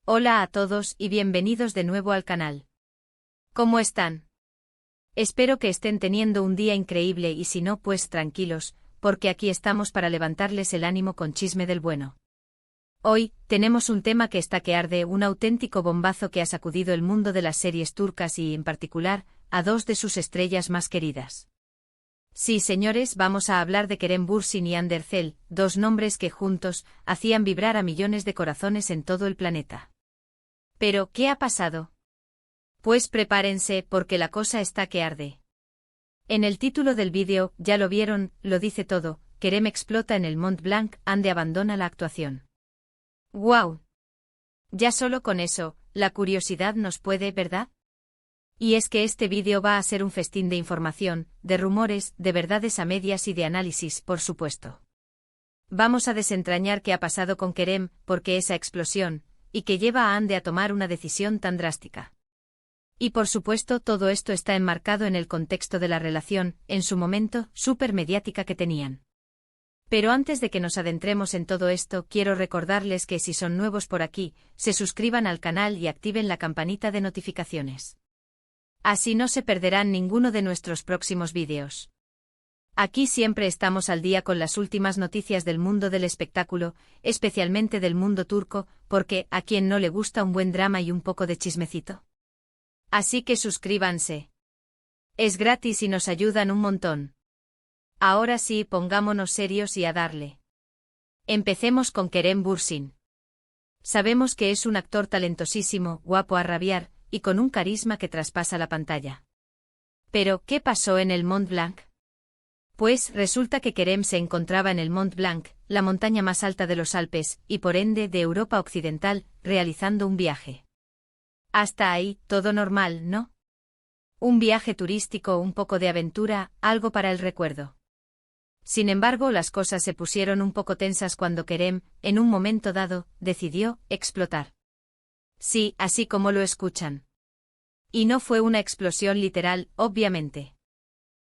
Hola a todos y bienvenidos de nuevo al canal. ¿Cómo están? Espero que estén teniendo un día increíble y si no, pues tranquilos, porque aquí estamos para levantarles el ánimo con chisme del bueno. Hoy, tenemos un tema que está que arde, un auténtico bombazo que ha sacudido el mundo de las series turcas y, en particular, a dos de sus estrellas más queridas. Sí, señores, vamos a hablar de Kerem Bürsin y Hande Erçel, dos nombres que juntos hacían vibrar a millones de corazones en todo el planeta. Pero, ¿qué ha pasado? Pues prepárense porque la cosa está que arde. En el título del vídeo, ya lo vieron, lo dice todo, Kerem explota en el Mont Blanc, Hande abandona la actuación. ¡Guau! Ya solo con eso, la curiosidad nos puede, ¿verdad? Y es que este vídeo va a ser un festín de información, de rumores, de verdades a medias y de análisis, por supuesto. Vamos a desentrañar qué ha pasado con Kerem, por qué esa explosión, y que lleva a Hande a tomar una decisión tan drástica. Y por supuesto todo esto está enmarcado en el contexto de la relación, en su momento, súper mediática que tenían. Pero antes de que nos adentremos en todo esto, quiero recordarles que si son nuevos por aquí, se suscriban al canal y activen la campanita de notificaciones. Así no se perderán ninguno de nuestros próximos vídeos. Aquí siempre estamos al día con las últimas noticias del mundo del espectáculo, especialmente del mundo turco, porque ¿a quién no le gusta un buen drama y un poco de chismecito? Así que suscríbanse. Es gratis y nos ayudan un montón. Ahora sí, pongámonos serios y a darle. Empecemos con Kerem Bürsin. Sabemos que es un actor talentosísimo, guapo a rabiar, y con un carisma que traspasa la pantalla. Pero, ¿qué pasó en el Mont Blanc? Pues resulta que Kerem se encontraba en el Mont Blanc, la montaña más alta de los Alpes, y por ende de Europa Occidental, realizando un viaje. Hasta ahí, todo normal, ¿no? Un viaje turístico, un poco de aventura, algo para el recuerdo. Sin embargo, las cosas se pusieron un poco tensas cuando Kerem, en un momento dado, decidió explotar. Sí, así como lo escuchan. Y no fue una explosión literal, obviamente.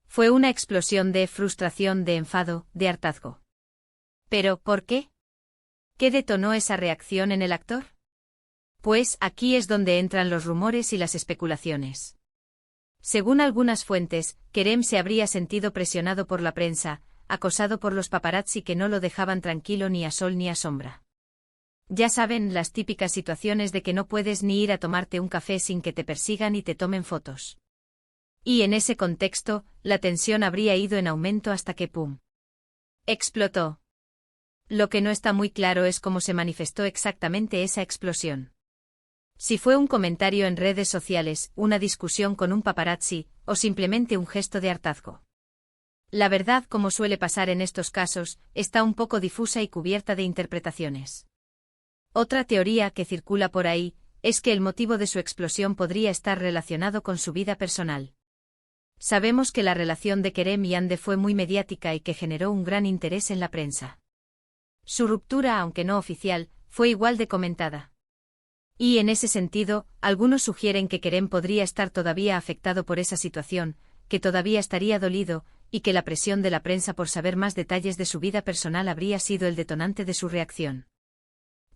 Fue una explosión de frustración, de enfado, de hartazgo. ¿Pero por qué? ¿Qué detonó esa reacción en el actor? Pues aquí es donde entran los rumores y las especulaciones. Según algunas fuentes, Kerem se habría sentido presionado por la prensa, acosado por los paparazzi que no lo dejaban tranquilo ni a sol ni a sombra. Ya saben, las típicas situaciones de que no puedes ni ir a tomarte un café sin que te persigan y te tomen fotos. Y en ese contexto, la tensión habría ido en aumento hasta que ¡pum! Explotó. Lo que no está muy claro es cómo se manifestó exactamente esa explosión. Si fue un comentario en redes sociales, una discusión con un paparazzi, o simplemente un gesto de hartazgo. La verdad, como suele pasar en estos casos, está un poco difusa y cubierta de interpretaciones. Otra teoría que circula por ahí, es que el motivo de su explosión podría estar relacionado con su vida personal. Sabemos que la relación de Kerem y Hande fue muy mediática y que generó un gran interés en la prensa. Su ruptura, aunque no oficial, fue igual de comentada. Y en ese sentido, algunos sugieren que Kerem podría estar todavía afectado por esa situación, que todavía estaría dolido, y que la presión de la prensa por saber más detalles de su vida personal habría sido el detonante de su reacción.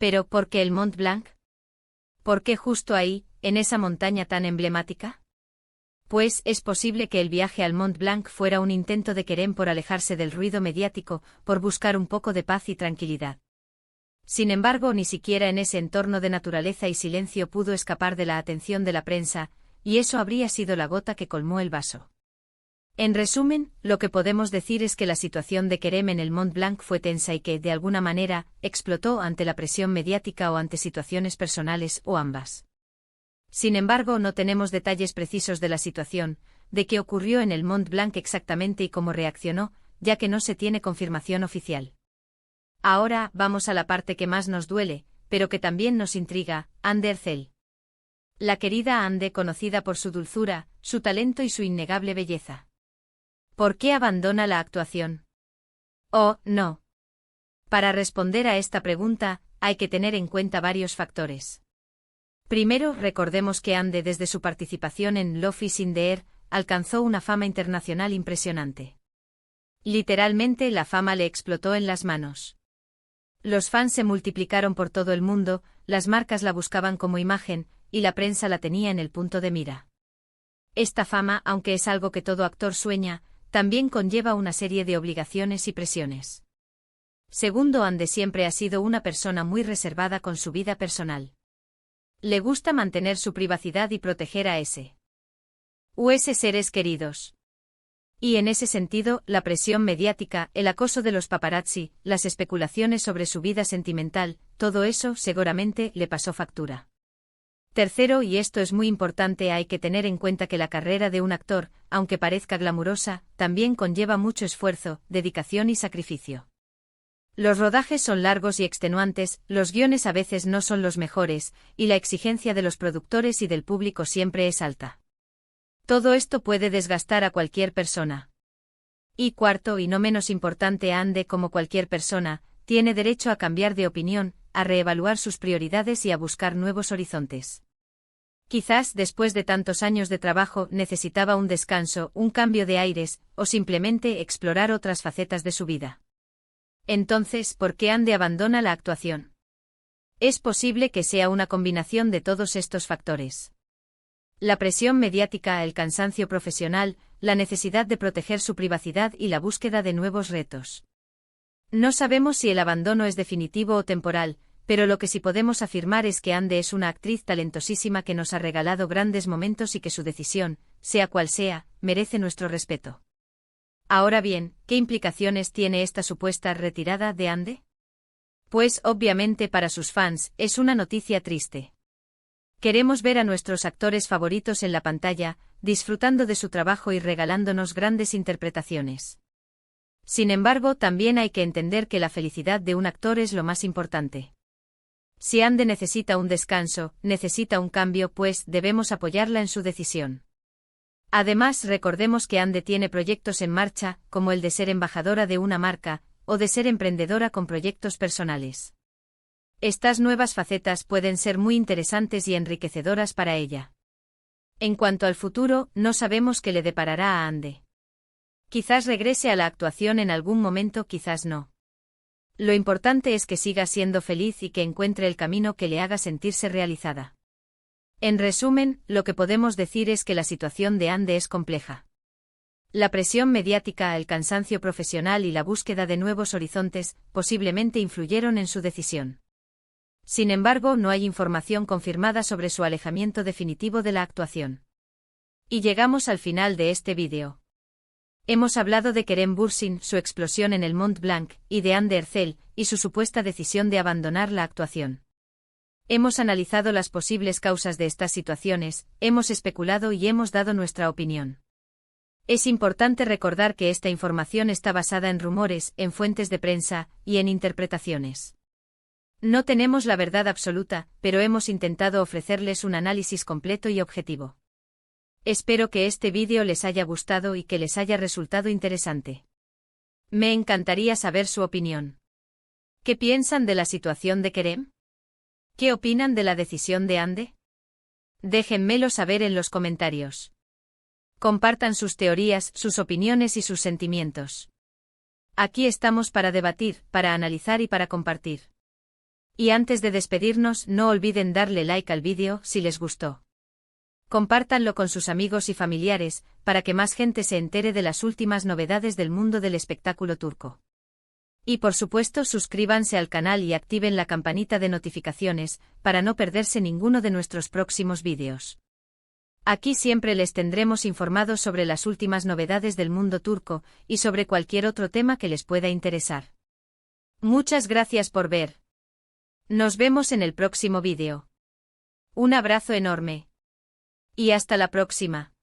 Pero, ¿por qué el Mont Blanc? ¿Por qué justo ahí, en esa montaña tan emblemática? Pues es posible que el viaje al Mont Blanc fuera un intento de Kerem por alejarse del ruido mediático, por buscar un poco de paz y tranquilidad. Sin embargo, ni siquiera en ese entorno de naturaleza y silencio pudo escapar de la atención de la prensa, y eso habría sido la gota que colmó el vaso. En resumen, lo que podemos decir es que la situación de Kerem en el Mont Blanc fue tensa y que, de alguna manera, explotó ante la presión mediática o ante situaciones personales, o ambas. Sin embargo, no tenemos detalles precisos de la situación, de qué ocurrió en el Mont Blanc exactamente y cómo reaccionó, ya que no se tiene confirmación oficial. Ahora, vamos a la parte que más nos duele, pero que también nos intriga, Hande Erçel. La querida Hande, conocida por su dulzura, su talento y su innegable belleza. ¿Por qué abandona la actuación? Oh, no. Para responder a esta pregunta, hay que tener en cuenta varios factores. Primero, recordemos que Hande, desde su participación en Love is in the Air, alcanzó una fama internacional impresionante. Literalmente la fama le explotó en las manos. Los fans se multiplicaron por todo el mundo, las marcas la buscaban como imagen, y la prensa la tenía en el punto de mira. Esta fama, aunque es algo que todo actor sueña, también conlleva una serie de obligaciones y presiones. Segundo, Ande siempre ha sido una persona muy reservada con su vida personal. Le gusta mantener su privacidad y proteger a sus seres queridos. Y en ese sentido, la presión mediática, el acoso de los paparazzi, las especulaciones sobre su vida sentimental, todo eso seguramente le pasó factura. Tercero, y esto es muy importante, hay que tener en cuenta que la carrera de un actor, aunque parezca glamurosa, también conlleva mucho esfuerzo, dedicación y sacrificio. Los rodajes son largos y extenuantes, los guiones a veces no son los mejores, y la exigencia de los productores y del público siempre es alta. Todo esto puede desgastar a cualquier persona. Y cuarto, y no menos importante, Ande, como cualquier persona, tiene derecho a cambiar de opinión, a reevaluar sus prioridades y a buscar nuevos horizontes. Quizás, después de tantos años de trabajo, necesitaba un descanso, un cambio de aires, o simplemente explorar otras facetas de su vida. Entonces, ¿por qué Ande abandona la actuación? Es posible que sea una combinación de todos estos factores. La presión mediática, el cansancio profesional, la necesidad de proteger su privacidad y la búsqueda de nuevos retos. No sabemos si el abandono es definitivo o temporal, pero lo que sí podemos afirmar es que Ande es una actriz talentosísima que nos ha regalado grandes momentos y que su decisión, sea cual sea, merece nuestro respeto. Ahora bien, ¿qué implicaciones tiene esta supuesta retirada de Ande? Pues obviamente para sus fans es una noticia triste. Queremos ver a nuestros actores favoritos en la pantalla, disfrutando de su trabajo y regalándonos grandes interpretaciones. Sin embargo, también hay que entender que la felicidad de un actor es lo más importante. Si Ande necesita un descanso, necesita un cambio, pues debemos apoyarla en su decisión. Además, recordemos que Ande tiene proyectos en marcha, como el de ser embajadora de una marca, o de ser emprendedora con proyectos personales. Estas nuevas facetas pueden ser muy interesantes y enriquecedoras para ella. En cuanto al futuro, no sabemos qué le deparará a Ande. Quizás regrese a la actuación en algún momento, quizás no. Lo importante es que siga siendo feliz y que encuentre el camino que le haga sentirse realizada. En resumen, lo que podemos decir es que la situación de Ande es compleja. La presión mediática, el cansancio profesional y la búsqueda de nuevos horizontes posiblemente influyeron en su decisión. Sin embargo, no hay información confirmada sobre su alejamiento definitivo de la actuación. Y llegamos al final de este vídeo. Hemos hablado de Kerem Bürsin, su explosión en el Mont Blanc, y de Ande Erçel, y su supuesta decisión de abandonar la actuación. Hemos analizado las posibles causas de estas situaciones, hemos especulado y hemos dado nuestra opinión. Es importante recordar que esta información está basada en rumores, en fuentes de prensa, y en interpretaciones. No tenemos la verdad absoluta, pero hemos intentado ofrecerles un análisis completo y objetivo. Espero que este vídeo les haya gustado y que les haya resultado interesante. Me encantaría saber su opinión. ¿Qué piensan de la situación de Kerem? ¿Qué opinan de la decisión de Ande? Déjenmelo saber en los comentarios. Compartan sus teorías, sus opiniones y sus sentimientos. Aquí estamos para debatir, para analizar y para compartir. Y antes de despedirnos, no olviden darle like al vídeo si les gustó. Compártanlo con sus amigos y familiares, para que más gente se entere de las últimas novedades del mundo del espectáculo turco. Y por supuesto, suscríbanse al canal y activen la campanita de notificaciones, para no perderse ninguno de nuestros próximos vídeos. Aquí siempre les tendremos informados sobre las últimas novedades del mundo turco, y sobre cualquier otro tema que les pueda interesar. Muchas gracias por ver. Nos vemos en el próximo vídeo. Un abrazo enorme. Y hasta la próxima.